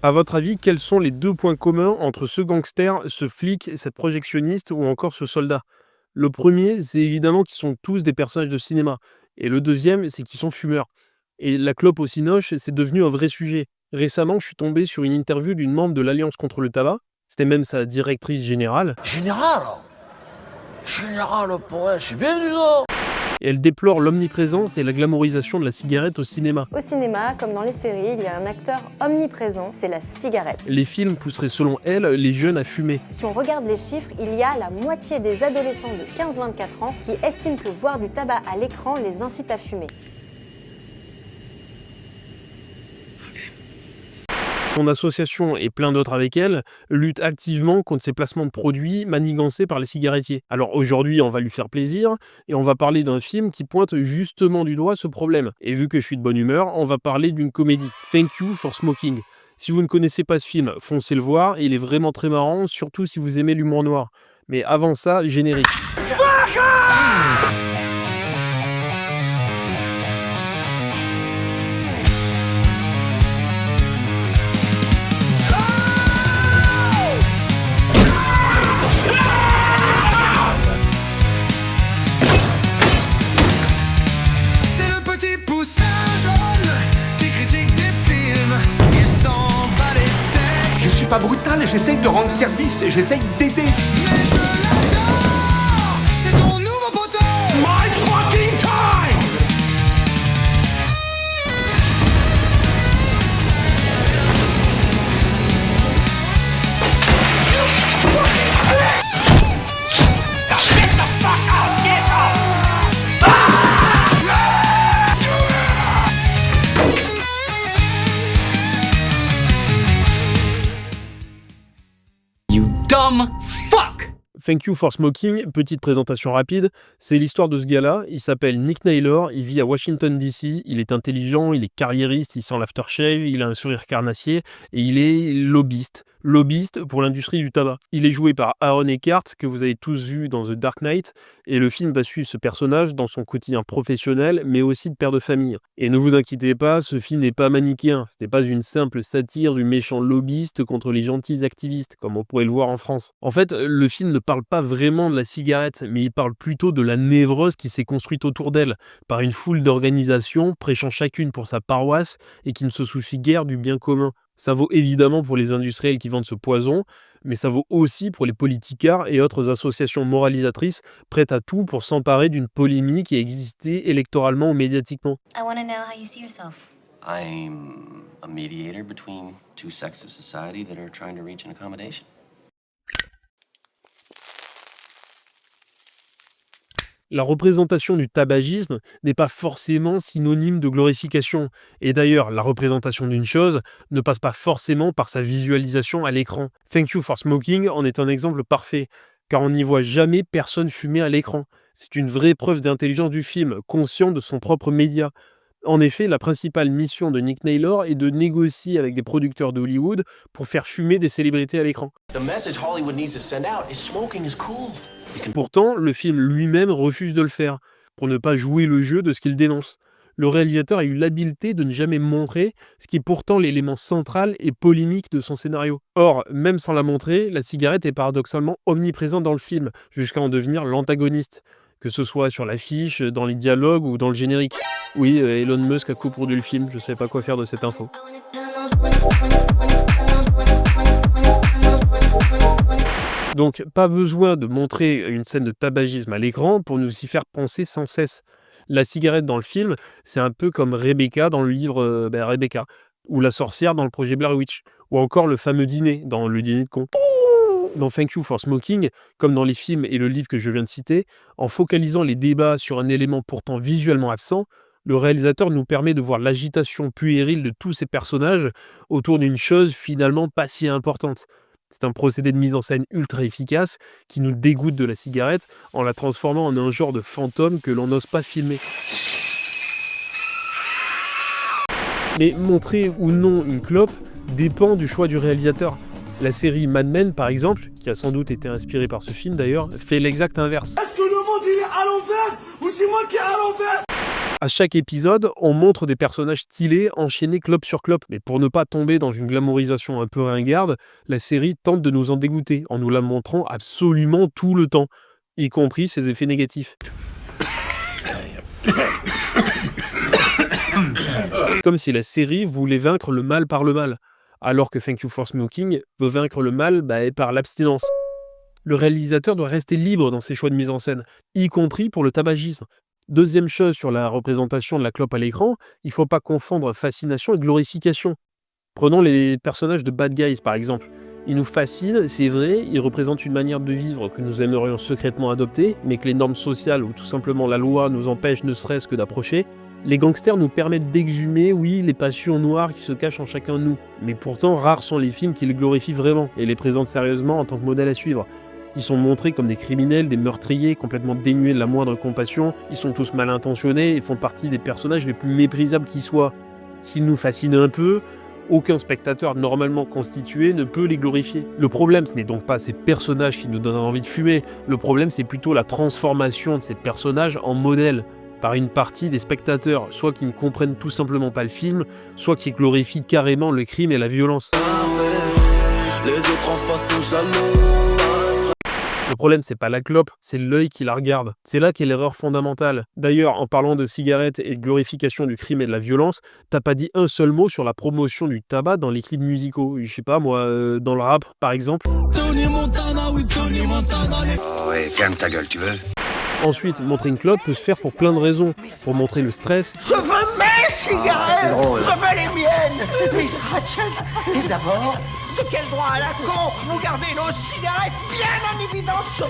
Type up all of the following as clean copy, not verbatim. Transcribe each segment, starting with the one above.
À votre avis, quels sont les 2 points communs entre ce gangster, ce flic, cette projectionniste ou encore ce soldat? Le premier, c'est évidemment qu'ils sont tous des personnages de cinéma et le deuxième, c'est qu'ils sont fumeurs. Et la clope au cinoche, c'est devenu un vrai sujet. Récemment, je suis tombé sur une interview d'une membre de l'Alliance contre le tabac, c'était même sa directrice générale, Général Général pour elle, c'est bien du nom. et elle déplore l'omniprésence et la glamourisation de la cigarette au cinéma. Au cinéma, comme dans les séries, il y a un acteur omniprésent, c'est la cigarette. Les films pousseraient selon elle les jeunes à fumer. Si on regarde les chiffres, il y a la moitié des adolescents de 15-24 ans qui estiment que voir du tabac à l'écran les incite à fumer. Son association, et plein d'autres avec elle, luttent activement contre ces placements de produits manigancés par les cigarettiers. Alors aujourd'hui, on va lui faire plaisir, et on va parler d'un film qui pointe justement du doigt ce problème. Et vu que je suis de bonne humeur, on va parler d'une comédie, Thank You for Smoking. Si vous ne connaissez pas ce film, foncez le voir, il est vraiment très marrant, surtout si vous aimez l'humour noir. Mais avant ça, générique. C'est le petit poussin jaune qui critique des films. Il s'en bat les steaks. Je suis pas brutal, j'essaye de rendre service, j'essaye d'aider. Mais je l'adore. C'est ton nouveau poteau. My fucking time! You dumb fuck! Thank You for Smoking, petite présentation rapide, c'est l'histoire de ce gars-là, il s'appelle Nick Naylor, il vit à Washington DC, il est intelligent, il est carriériste, il sent l'aftershave, il a un sourire carnassier et il est lobbyiste pour l'industrie du tabac. Il est joué par Aaron Eckhart, que vous avez tous vu dans The Dark Knight, et le film va suivre ce personnage dans son quotidien professionnel, mais aussi de père de famille. Et ne vous inquiétez pas, ce film n'est pas manichéen, ce n'est pas une simple satire du méchant lobbyiste contre les gentils activistes, comme on pourrait le voir en France. En fait, le film ne parle pas vraiment de la cigarette, mais il parle plutôt de la névrose qui s'est construite autour d'elle, par une foule d'organisations prêchant chacune pour sa paroisse et qui ne se soucient guère du bien commun. Ça vaut évidemment pour les industriels qui vendent ce poison, mais ça vaut aussi pour les politicards et autres associations moralisatrices prêtes à tout pour s'emparer d'une polémique et exister électoralement ou médiatiquement. I want to know how you see yourself. I'm a mediator between two sects of society that are trying to reach an accommodation. La représentation du tabagisme n'est pas forcément synonyme de glorification. Et d'ailleurs, la représentation d'une chose ne passe pas forcément par sa visualisation à l'écran. Thank You for Smoking en est un exemple parfait, car on n'y voit jamais personne fumer à l'écran. C'est une vraie preuve d'intelligence du film, conscient de son propre média. En effet, la principale mission de Nick Naylor est de négocier avec des producteurs de Hollywood pour faire fumer des célébrités à l'écran. The message Hollywood needs to send out is smoking is cool. Pourtant, le film lui-même refuse de le faire, pour ne pas jouer le jeu de ce qu'il dénonce. Le réalisateur a eu l'habileté de ne jamais montrer ce qui est pourtant l'élément central et polémique de son scénario. Or, même sans la montrer, la cigarette est paradoxalement omniprésente dans le film, jusqu'à en devenir l'antagoniste, que ce soit sur l'affiche, dans les dialogues ou dans le générique. Oui, Elon Musk a coproduit le film, je ne sais pas quoi faire de cette info. Donc, pas besoin de montrer une scène de tabagisme à l'écran pour nous y faire penser sans cesse. La cigarette dans le film, c'est un peu comme Rebecca dans le livre Rebecca, ou la sorcière dans le projet Blair Witch, ou encore le fameux dîner dans le dîner de con. Dans Thank You for Smoking, comme dans les films et le livre que je viens de citer, en focalisant les débats sur un élément pourtant visuellement absent, le réalisateur nous permet de voir l'agitation puérile de tous ces personnages autour d'une chose finalement pas si importante. C'est un procédé de mise en scène ultra efficace qui nous dégoûte de la cigarette en la transformant en un genre de fantôme que l'on n'ose pas filmer. Mais montrer ou non une clope dépend du choix du réalisateur. La série Mad Men, par exemple, qui a sans doute été inspirée par ce film d'ailleurs, fait l'exact inverse. Est-ce que le monde il est à l'envers ou c'est moi qui est à l'envers? À chaque épisode, on montre des personnages stylés enchaînés clope sur clope. Mais pour ne pas tomber dans une glamourisation un peu ringarde, la série tente de nous en dégoûter en nous la montrant absolument tout le temps, y compris ses effets négatifs. Comme si la série voulait vaincre le mal par le mal, alors que Thank You for Smoking veut vaincre le mal par l'abstinence. Le réalisateur doit rester libre dans ses choix de mise en scène, y compris pour le tabagisme. Deuxième chose sur la représentation de la clope à l'écran, il ne faut pas confondre fascination et glorification. Prenons les personnages de Bad Guys par exemple. Ils nous fascinent, c'est vrai, ils représentent une manière de vivre que nous aimerions secrètement adopter, mais que les normes sociales ou tout simplement la loi nous empêchent ne serait-ce que d'approcher. Les gangsters nous permettent d'exhumer, oui, les passions noires qui se cachent en chacun de nous. Mais pourtant, rares sont les films qui les glorifient vraiment et les présentent sérieusement en tant que modèle à suivre. Ils sont montrés comme des criminels, des meurtriers, complètement dénués de la moindre compassion. Ils sont tous mal intentionnés et font partie des personnages les plus méprisables qui soient. S'ils nous fascinent un peu, aucun spectateur normalement constitué ne peut les glorifier. Le problème, ce n'est donc pas ces personnages qui nous donnent envie de fumer. Le problème, c'est plutôt la transformation de ces personnages en modèles par une partie des spectateurs, soit qui ne comprennent tout simplement pas le film, soit qui glorifient carrément le crime et la violence. Les autres en face sont jaloux. Le problème, c'est pas la clope, c'est l'œil qui la regarde. C'est là qu'est l'erreur fondamentale. D'ailleurs, en parlant de cigarettes et de glorification du crime et de la violence, t'as pas dit un seul mot sur la promotion du tabac dans les clips musicaux. Je sais pas moi, dans le rap par exemple. Tony Montana, oui, Tony Montana. Oh ouais, ferme ta gueule, tu veux? Ensuite, montrer une clope peut se faire pour plein de raisons. Pour montrer le stress. Je veux mes cigarettes! Je veux les miennes! Miss Hatchet! Et d'abord, de quel droit à la con vous gardez nos cigarettes bien en évidence?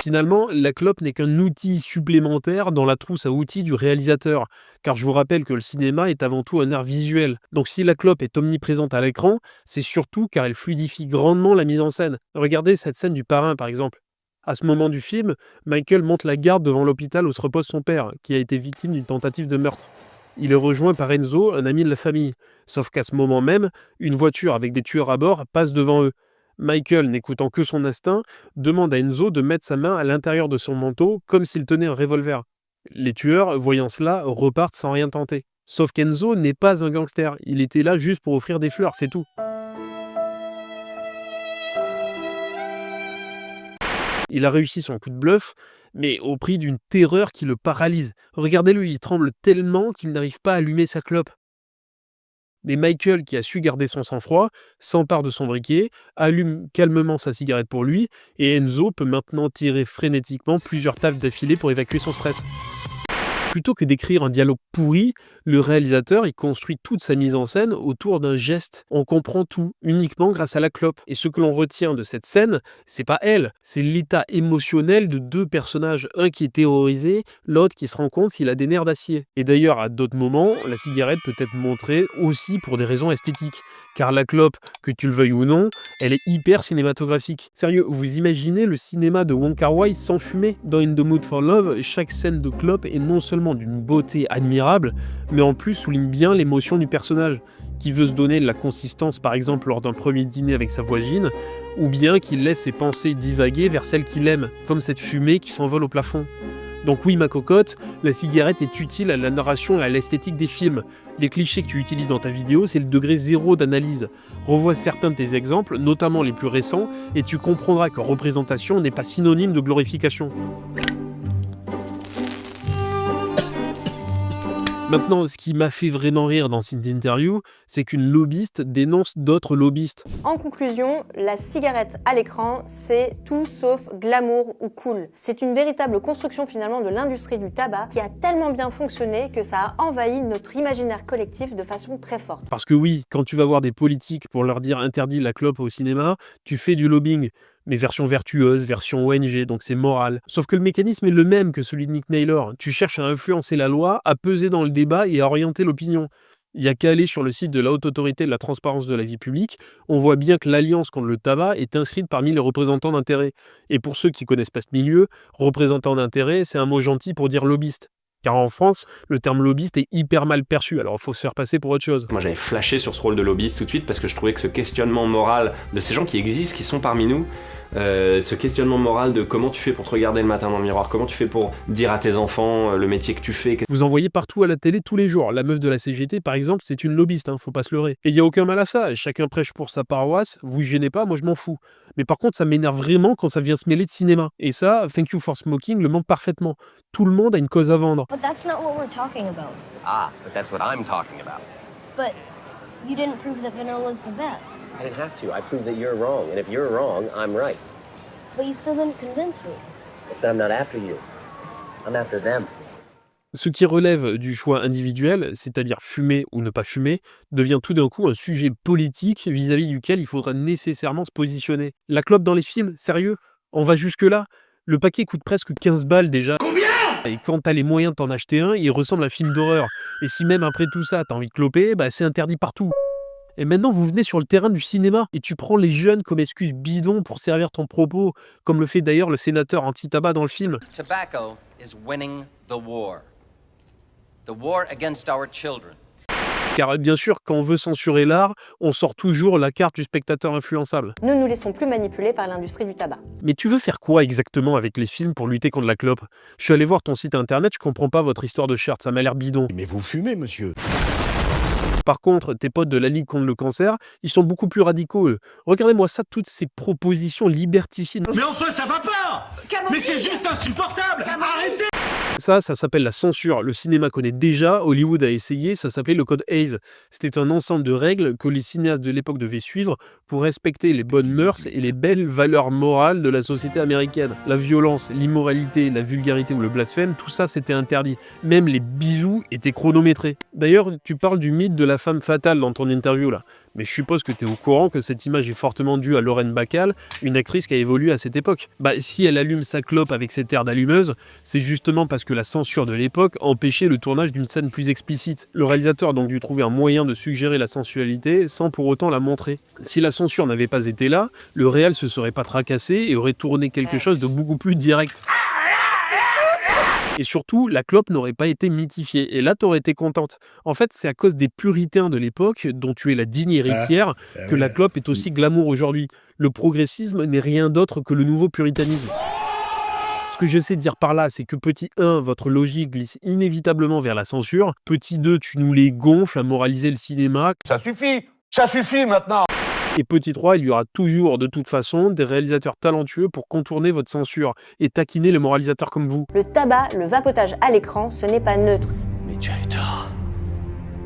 Finalement, la clope n'est qu'un outil supplémentaire dans la trousse à outils du réalisateur, car je vous rappelle que le cinéma est avant tout un art visuel. Donc si la clope est omniprésente à l'écran, c'est surtout car elle fluidifie grandement la mise en scène. Regardez cette scène du parrain par exemple. À ce moment du film, Michael monte la garde devant l'hôpital où se repose son père, qui a été victime d'une tentative de meurtre. Il est rejoint par Enzo, un ami de la famille. Sauf qu'à ce moment même, une voiture avec des tueurs à bord passe devant eux. Michael, n'écoutant que son instinct, demande à Enzo de mettre sa main à l'intérieur de son manteau comme s'il tenait un revolver. Les tueurs, voyant cela, repartent sans rien tenter. Sauf qu'Enzo n'est pas un gangster, il était là juste pour offrir des fleurs, c'est tout. Il a réussi son coup de bluff, mais au prix d'une terreur qui le paralyse. Regardez-le, il tremble tellement qu'il n'arrive pas à allumer sa clope. Mais Michael, qui a su garder son sang-froid, s'empare de son briquet, allume calmement sa cigarette pour lui, et Enzo peut maintenant tirer frénétiquement plusieurs taffes d'affilée pour évacuer son stress. Plutôt que d'écrire un dialogue pourri, le réalisateur y construit toute sa mise en scène autour d'un geste. On comprend tout, uniquement grâce à la clope. Et ce que l'on retient de cette scène, c'est pas elle, c'est l'état émotionnel de deux personnages, un qui est terrorisé, l'autre qui se rend compte qu'il a des nerfs d'acier. Et d'ailleurs, à d'autres moments, la cigarette peut être montrée aussi pour des raisons esthétiques. Car la clope, que tu le veuilles ou non, elle est hyper cinématographique. Sérieux, vous imaginez le cinéma de Wong Kar-wai sans fumer? Dans In the Mood for Love, chaque scène de clope est non seulement d'une beauté admirable, mais en plus souligne bien l'émotion du personnage, qui veut se donner de la consistance par exemple lors d'un premier dîner avec sa voisine, ou bien qu'il laisse ses pensées divaguer vers celle qu'il aime, comme cette fumée qui s'envole au plafond. Donc oui, ma cocotte, la cigarette est utile à la narration et à l'esthétique des films. Les clichés que tu utilises dans ta vidéo, c'est le degré zéro d'analyse. Revois certains de tes exemples, notamment les plus récents, et tu comprendras que représentation n'est pas synonyme de glorification. Maintenant, ce qui m'a fait vraiment rire dans cette interview, c'est qu'une lobbyiste dénonce d'autres lobbyistes. En conclusion, la cigarette à l'écran, c'est tout sauf glamour ou cool. C'est une véritable construction finalement de l'industrie du tabac qui a tellement bien fonctionné que ça a envahi notre imaginaire collectif de façon très forte. Parce que oui, quand tu vas voir des politiques pour leur dire interdit la clope au cinéma, tu fais du lobbying. Mais version vertueuse, version ONG, donc c'est moral. Sauf que le mécanisme est le même que celui de Nick Naylor. Tu cherches à influencer la loi, à peser dans le débat et à orienter l'opinion. Il n'y a qu'à aller sur le site de la Haute Autorité de la Transparence de la Vie Publique, on voit bien que l'Alliance contre le tabac est inscrite parmi les représentants d'intérêt. Et pour ceux qui connaissent pas ce milieu, représentant d'intérêt, c'est un mot gentil pour dire lobbyiste. Car en France, le terme lobbyiste est hyper mal perçu, alors il faut se faire passer pour autre chose. Moi j'avais flashé sur ce rôle de lobbyiste tout de suite parce que je trouvais que ce questionnement moral de ces gens qui existent, qui sont parmi nous, ce questionnement moral de comment tu fais pour te regarder le matin dans le miroir, comment tu fais pour dire à tes enfants le métier que tu fais. Vous en voyez partout à la télé tous les jours. La meuf de la CGT par exemple, c'est une lobbyiste, faut pas se leurrer. Et il n'y a aucun mal à ça, chacun prêche pour sa paroisse, vous gênez pas, moi je m'en fous. Mais par contre ça m'énerve vraiment quand ça vient se mêler de cinéma. Et ça, Thank You for Smoking le montre parfaitement. Tout le monde a une cause à vendre. But that's not what we're talking about. Ah, but that's what I'm talking about. But you didn't prove that vanilla's the best. I didn't have to. I proved that you're wrong. And if you're wrong, I'm right. But you still didn't convince me. It's that I'm not after you. I'm after them. Ce qui relève du choix individuel, c'est-à-dire fumer ou ne pas fumer, devient tout d'un coup un sujet politique vis-à-vis duquel il faudra nécessairement se positionner. La clope dans les films, sérieux? On va jusque-là? Le paquet coûte presque 15 balles déjà. Combien? Et quand t'as les moyens de t'en acheter un, il ressemble à un film d'horreur. Et si même après tout ça, t'as envie de cloper, c'est interdit partout. Et maintenant, vous venez sur le terrain du cinéma et tu prends les jeunes comme excuse bidon pour servir ton propos, comme le fait d'ailleurs le sénateur anti-tabac dans le film. Tobacco is winning the war. The war against our children. Car bien sûr, quand on veut censurer l'art, on sort toujours la carte du spectateur influençable. Ne nous laissons plus manipuler par l'industrie du tabac. Mais tu veux faire quoi exactement avec les films pour lutter contre la clope? Je suis allé voir ton site internet, je comprends pas votre histoire de shirt, ça m'a l'air bidon. Mais vous fumez, monsieur. Par contre, tes potes de la Ligue contre le cancer, ils sont beaucoup plus radicaux, eux. Regardez-moi ça, toutes ces propositions liberticides. Mais enfin, ça va pas! Mais c'est juste insupportable! Arrêtez! Ça s'appelle la censure. Le cinéma connaît déjà, Hollywood a essayé, ça s'appelait le code Hays. C'était un ensemble de règles que les cinéastes de l'époque devaient suivre pour respecter les bonnes mœurs et les belles valeurs morales de la société américaine. La violence, l'immoralité, la vulgarité ou le blasphème, tout ça c'était interdit. Même les bisous étaient chronométrés. D'ailleurs, tu parles du mythe de la femme fatale dans ton interview là. Mais je suppose que tu es au courant que cette image est fortement due à Lauren Bacall, une actrice qui a évolué à cette époque. Si elle allume sa clope avec cette air d'allumeuse, c'est justement parce que la censure de l'époque empêchait le tournage d'une scène plus explicite. Le réalisateur a donc dû trouver un moyen de suggérer la sensualité sans pour autant la montrer. Si la censure n'avait pas été là, le réal se serait pas tracassé et aurait tourné quelque chose de beaucoup plus direct. Et surtout, la clope n'aurait pas été mythifiée. Et là, t'aurais été contente. En fait, c'est à cause des puritains de l'époque, dont tu es la digne héritière, que la clope est aussi glamour aujourd'hui. Le progressisme n'est rien d'autre que le nouveau puritanisme. Ce que j'essaie de dire par là, c'est que petit 1, votre logique glisse inévitablement vers la censure. Petit 2, tu nous les gonfles à moraliser le cinéma. Ça suffit maintenant! Et petit 3, il y aura toujours, de toute façon, des réalisateurs talentueux pour contourner votre censure et taquiner les moralisateurs comme vous. Le tabac, le vapotage à l'écran, ce n'est pas neutre. Mais tu as eu tort.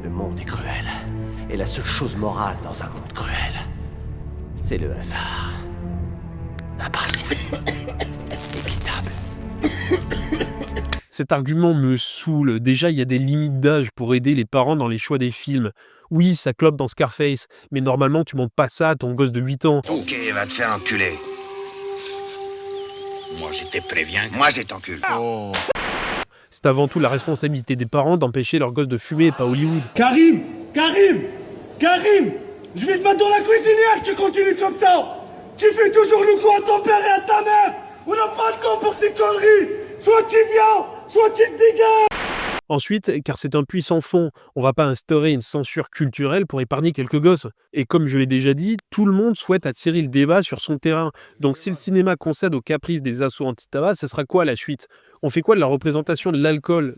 Le monde est cruel. Et la seule chose morale dans un monde cruel, c'est le hasard. Impartial. Équitable. Cet argument me saoule. Déjà, il y a des limites d'âge pour aider les parents dans les choix des films. Oui, ça clope dans Scarface, mais normalement, tu montres pas ça à ton gosse de 8 ans. Ok, va te faire enculer. Moi, j'étais prévient. Moi, j'ai t'encule. Oh. C'est avant tout la responsabilité des parents d'empêcher leur gosse de fumer et pas Hollywood. Karim! Je vais te mettre dans la cuisinière, tu continues comme ça! Tu fais toujours le coup à ton père et à ta mère! On n'a pas le temps pour tes conneries! Soit tu viens, soit tu te dégages! Ensuite, car c'est un puits sans fond, on va pas instaurer une censure culturelle pour épargner quelques gosses. Et comme je l'ai déjà dit, tout le monde souhaite attirer le débat sur son terrain. Donc si le cinéma concède aux caprices des assos anti-tabac, ça sera quoi la suite? On fait quoi de la représentation de l'alcool,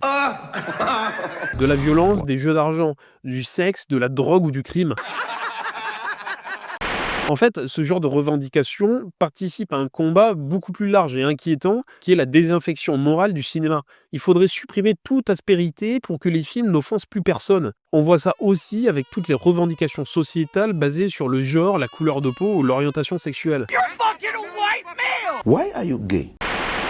de la violence, des jeux d'argent, du sexe, de la drogue ou du crime? En fait, ce genre de revendication participe à un combat beaucoup plus large et inquiétant, qui est la désinfection morale du cinéma. Il faudrait supprimer toute aspérité pour que les films n'offensent plus personne. On voit ça aussi avec toutes les revendications sociétales basées sur le genre, la couleur de peau ou l'orientation sexuelle. Why are you gay?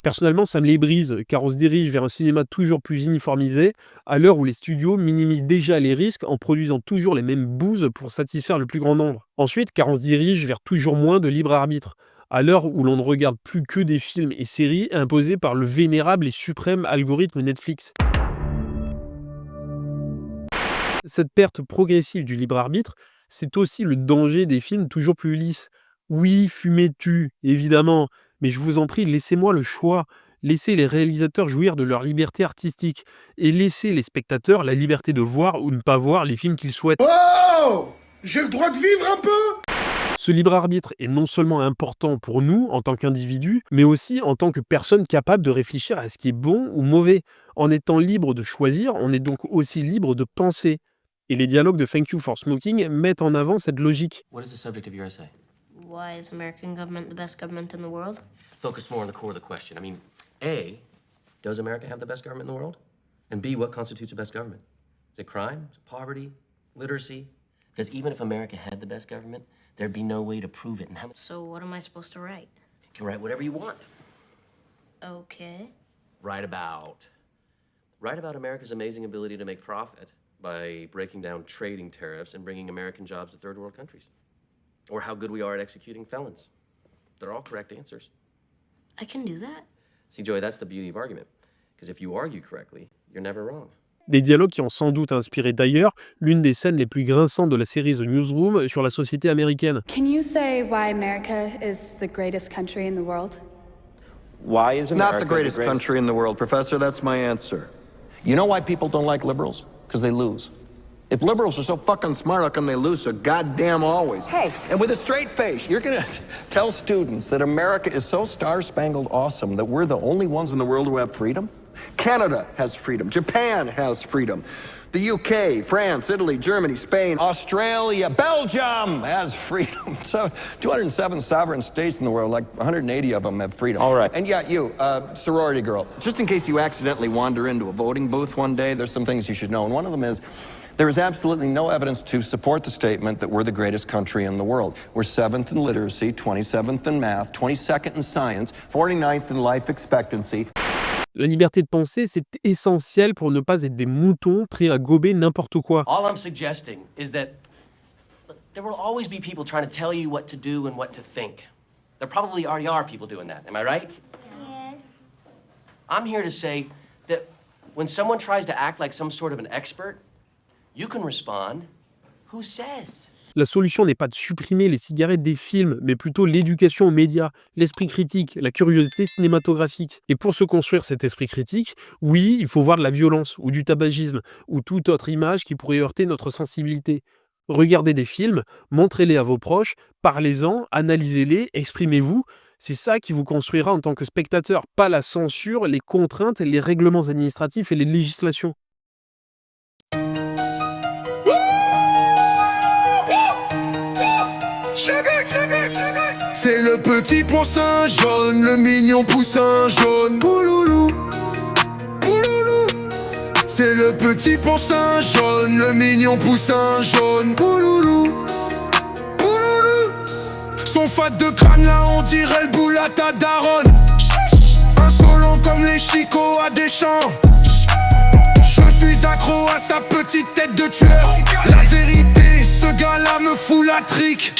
Personnellement, ça me les brise, car on se dirige vers un cinéma toujours plus uniformisé, à l'heure où les studios minimisent déjà les risques en produisant toujours les mêmes bouses pour satisfaire le plus grand nombre. Ensuite, car on se dirige vers toujours moins de libre arbitre, à l'heure où l'on ne regarde plus que des films et séries imposés par le vénérable et suprême algorithme Netflix. Cette perte progressive du libre arbitre, c'est aussi le danger des films toujours plus lisses. Oui, fumez tue, évidemment, mais je vous en prie, laissez-moi le choix. Laissez les réalisateurs jouir de leur liberté artistique et laissez les spectateurs la liberté de voir ou ne pas voir les films qu'ils souhaitent. Oh! J'ai le droit de vivre un peu! Ce libre arbitre est non seulement important pour nous en tant qu'individus, mais aussi en tant que personnes capables de réfléchir à ce qui est bon ou mauvais. En étant libre de choisir, on est donc aussi libre de penser. Et les dialogues de Thank You for Smoking mettent en avant cette logique. What is the subject of your essay? Why is American government the best government in the world? Focus more on the core of the question. I mean, A, does America have the best government in the world? And B, what constitutes a best government? Is it crime? Is it poverty? Literacy? Because even if America had the best government, there'd be no way to prove it. And how So what am I supposed to write? You can write whatever you want. Okay. Write about America's amazing ability to make profit by breaking down trading tariffs and bringing American jobs to third world countries. Or how good we are at executing felons. They're all correct answers. I can do that? See, Joey, that's the beauty of argument. Because if you argue correctly, you're never wrong. Des dialogues qui ont sans doute inspiré d'ailleurs l'une des scènes les plus grinçantes de la série The Newsroom sur la société américaine. Can you say why America is the greatest country in the world? Why is America not the greatest country in the world, Professor? That's my answer. You know why people don't like liberals? Because they lose. If liberals are so fucking smart, how come they lose so goddamn always? Hey, and with a straight face, you're gonna tell students that America is so star-spangled awesome that we're the only ones in the world who have freedom? Canada has freedom. Japan has freedom. The UK, France, Italy, Germany, Spain, Australia, Belgium has freedom. So 207 sovereign states in the world, like 180 of them have freedom. All right. And yeah, you, sorority girl, just in case you accidentally wander into a voting booth one day, there's some things you should know. And one of them is, there is absolutely no evidence to support the statement that we're the greatest country in the world. We're 7th in literacy, 27th in math, 22nd in science, 49th in life expectancy. La liberté de penser, c'est essentiel pour ne pas être des moutons prêts à gober n'importe quoi. All I'm suggesting is that there will always be people trying to tell you what to do and what to think. There probably already are people doing that. Am I right? Yes. I'm here to say that when someone tries to act like some sort of an expert, you can respond, who says? La solution n'est pas de supprimer les cigarettes des films, mais plutôt l'éducation aux médias, l'esprit critique, la curiosité cinématographique. Et pour se construire cet esprit critique, oui, il faut voir de la violence, ou du tabagisme, ou toute autre image qui pourrait heurter notre sensibilité. Regardez des films, montrez-les à vos proches, parlez-en, analysez-les, exprimez-vous. C'est ça qui vous construira en tant que spectateur, pas la censure, les contraintes, les règlements administratifs et les législations. C'est le petit poussin jaune, le mignon poussin jaune. Pouloulou, pouloulou. C'est le petit poussin jaune, le mignon poussin jaune. Pouloulou, pouloulou. Son fat de crâne là, on dirait le boule à ta daronne. Insolent comme les chicots à des champs. Je suis accro à sa petite tête de tueur. La vérité, ce gars-là me fout la trique.